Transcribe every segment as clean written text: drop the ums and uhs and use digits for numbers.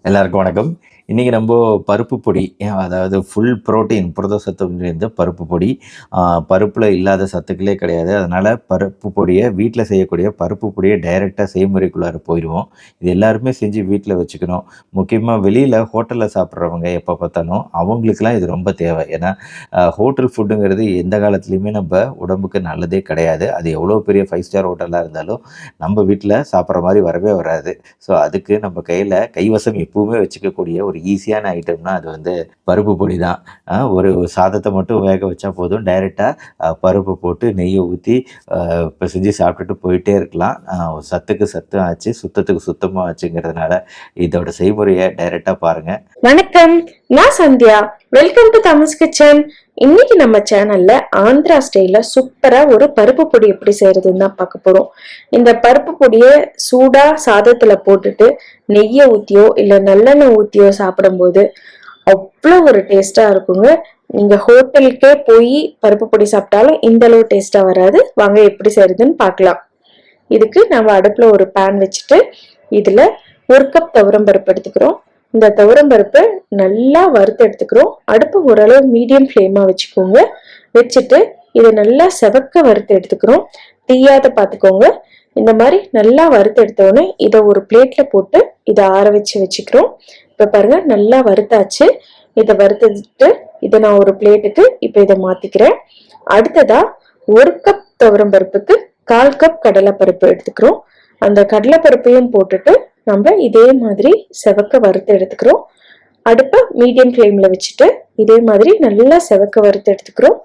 எல்லாருக்கும் வணக்கம். இன்னைக்கு நம்ம பருப்பு பொடி, அதாவது ஃபுல் புரோட்டீன் புரத சத்து நிறைந்த பருப்பு பொடி. பருப்பில் இல்லாத சத்துக்களே கிடையாது. அதனால் பருப்பு பொடியை வீட்டில் செய்யக்கூடிய பருப்பு பொடியை டைரெக்டாக செய்முறைக்குள்ளார போயிடுவோம். இது எல்லாருமே செஞ்சு வீட்டில் வச்சுக்கணும். முக்கியமாக வெளியில் ஹோட்டலில் சாப்பிட்றவங்க எப்போ பார்த்தாலும் அவங்களுக்கெல்லாம் இது ரொம்ப தேவை. ஏன்னா ஹோட்டல் ஃபுட்டுங்கிறது எந்த காலத்துலேயுமே நம்ம உடம்புக்கு நல்லதே கிடையாது. அது எவ்வளோ பெரிய 5 ஸ்டார் ஹோட்டலாக இருந்தாலும் நம்ம வீட்டில் சாப்பிட்ற மாதிரி வரவே வராது. ஸோ அதுக்கு நம்ம கைவசம் எப்பவுமே வச்சுக்கக்கூடிய ஒரு ஈஸியான ஐட்டம்னா அது வந்து பருப்பு பொடி தான். ஒரு சாதத்தை மட்டும் வேக வச்சா போதும், டைரெக்டாக பருப்பு போட்டு நெய்யை ஊற்றி இப்போ செஞ்சு சாப்பிட்டுட்டு போயிட்டே இருக்கலாம். சத்துக்கு சத்தும் ஆச்சு, சுத்தத்துக்கு சுத்தமாக ஆச்சுங்கிறதுனால இதோட செய்முறையை டைரெக்டாக பாருங்கள். வணக்கம், நான் Sandhya. Welcome to Tamil kitchen. இன்னைக்கு நம்ம சேனல்ல ஆந்திரா ஸ்டைல்ல சூப்பரா ஒரு பருப்பு பொடி எப்படி செய்யறதுன்னு தான் பார்க்க போறோம். இந்த பருப்பு பொடியை சூடா சாதத்துல போட்டுட்டு நெய்யை ஊத்தியோ இல்ல நல்லெண்ணெய் ஊத்தியோ சாப்பிடும்போது அவ்வளோ ஒரு டேஸ்டா இருக்குங்க. நீங்க ஹோட்டலுக்கே போய் பருப்பு பொடி சாப்பிட்டாலும் இந்த அளவு டேஸ்டா வராது. வாங்க எப்படி செய்யறதுன்னு பார்க்கலாம். இதுக்கு நம்ம அடுப்புல ஒரு பேன் வச்சுட்டு இதுல 1 கப் துவரம் பருப்பு எடுத்துக்கிறோம். இந்த துவரம் பருப்பு நல்லா வறுத்து எடுத்துக்கிறோம். அடுப்பு ஓரளவு மீடியம் ஃப்ளேமா வச்சுக்கோங்க. வச்சுட்டு இதை நல்லா செவக்க வறுத்து எடுத்துக்கிறோம். தீயாத பார்த்துக்கோங்க. இந்த மாதிரி நல்லா வறுத்து எடுத்தோடனே இதை ஒரு பிளேட்ல போட்டு இதை ஆற வச்சுக்கிறோம். இப்போ பாருங்க, நல்லா வறுத்தாச்சு. இதை வறுத்துட்டு இதை நான் ஒரு பிளேட்டுக்கு இப்போ இதை மாத்திக்கிறேன். அடுத்ததா 1 கப் துவரம் பருப்புக்கு 1/4 கப் கடலைப்பருப்பு எடுத்துக்கிறோம். அந்த கடலைப்பருப்பையும் போட்டுட்டு நம்ம இதே மாதிரி செவக்க வறுத்து எடுத்துக்கிறோம். அடுப்பை மீடியம் ஃப்ளேம்ல வச்சுட்டு இதே மாதிரி நல்லா செவக்க வறுத்து எடுத்துக்கிறோம்.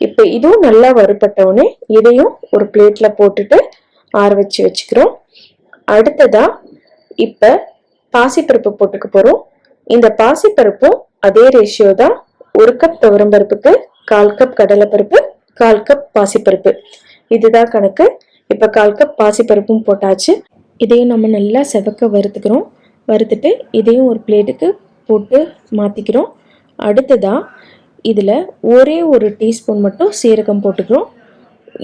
இப்போ இதுவும் நல்லா வறுபட்டவுடனே இதையும் ஒரு பிளேட்ல போட்டுட்டு ஆற வச்சுக்கிறோம். அடுத்ததா இப்ப பாசிப்பருப்பு போட்டுக்க போறோம். இந்த பாசிப்பருப்பும் அதே ரேஷியோ தான். 1 கப் துவரம் பருப்புக்கு 1/4 கப் கடலைப்பருப்பு, 1/4 கப் பாசிப்பருப்பு, இதுதான் கணக்கு. இப்ப 1/4 கப் பாசிப்பருப்பும் போட்டாச்சு. இதையும் நம்ம நல்லா செவக்க வறுத்துக்கிறோம். வறுத்துட்டு இதையும் ஒரு பிளேட்டுக்கு போட்டு மாற்றிக்கிறோம். அடுத்ததாக இதில் ஒரே ஒரு டீஸ்பூன் மட்டும் சீரகம் போட்டுக்கிறோம்.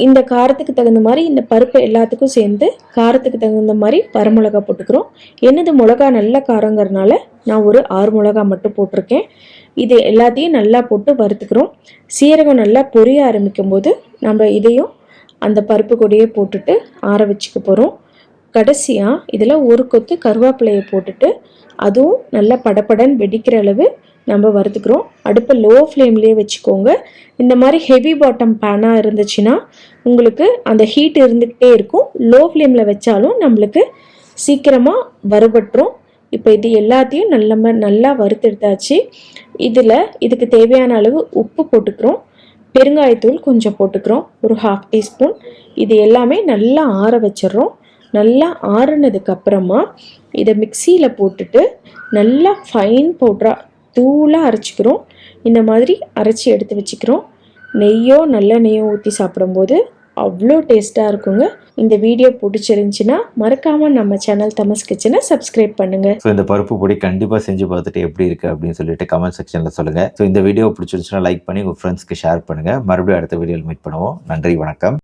இந்த காரத்துக்கு தகுந்த மாதிரி இந்த பருப்பு எல்லாத்துக்கும் சேர்ந்து காரத்துக்கு தகுந்த மாதிரி வரமிளகா போட்டுக்கிறோம். என்னது மிளகா நல்ல காரங்கிறதுனால நான் ஒரு 6 மிளகா மட்டும் போட்டிருக்கேன். இது எல்லாத்தையும் நல்லா போட்டு வறுத்துக்கிறோம். சீரகம் நல்லா பொரிய ஆரம்பிக்கும் போது நம்ம இதையும் அந்த பருப்பு கூடயே போட்டுட்டு ஆற வச்சுக்க போகிறோம். கடைசியாக இதில் ஒரு கொத்து கருவேப்பிலையை போட்டுட்டு அதுவும் நல்லா படப்படன்னு வெடிக்கிற அளவு நம்ம வறுத்துக்கிறோம். அடுப்பை லோ ஃப்ளேம்லேயே வச்சுக்கோங்க. இந்த மாதிரி ஹெவி பாட்டம் பேனாக இருந்துச்சுன்னா உங்களுக்கு அந்த ஹீட் இருந்துக்கிட்டே இருக்கும். லோ ஃப்ளேமில் வச்சாலும் நம்மளுக்கு சீக்கிரமாக வறுபட்டுரும். இப்போ இது எல்லாத்தையும் நல்லா வறுத்தெடுத்தாச்சு. இதுக்கு தேவையான அளவு உப்பு போட்டுக்கிறோம். பெருங்காயத்தூள் கொஞ்சம் போட்டுக்கிறோம், ஒரு 1/2 டீஸ்பூன். இது எல்லாமே நல்லா ஆற வச்சிடுறோம். நல்லா ஆறுனதுக்கு அப்புறமா இதை மிக்சியில் போட்டுட்டு நல்லா ஃபைன் பவுடராக தூளாக அரைச்சிக்கிறோம். இந்த மாதிரி அரைச்சி எடுத்து வச்சுக்கிறோம். நெய்யோ நல்லெண்ணெய்யோ ஊற்றி சாப்பிடும்போது அவ்வளோ டேஸ்ட்டாக இருக்குங்க. இந்த வீடியோ பிடிச்சிருந்துச்சின்னா மறக்காமல் நம்ம சேனல் தமிழ் கிச்சனை சப்ஸ்கிரைப் பண்ணுங்கள். ஸோ இந்த பருப்பு பொடி கண்டிப்பாக செஞ்சு பார்த்துட்டு எப்படி இருக்குது அப்படின்னு சொல்லிட்டு கமெண்ட் செக்ஷனில் சொல்லுங்கள். ஸோ இந்த வீடியோ பிடிச்சிருந்துச்சுன்னா லைக் பண்ணி உங்கள் ஃப்ரெண்ட்ஸ்க்கு ஷேர் பண்ணுங்கள். மறுபடியும் அடுத்த வீடியோவில் மீட் பண்ணுவோம். நன்றி, வணக்கம்.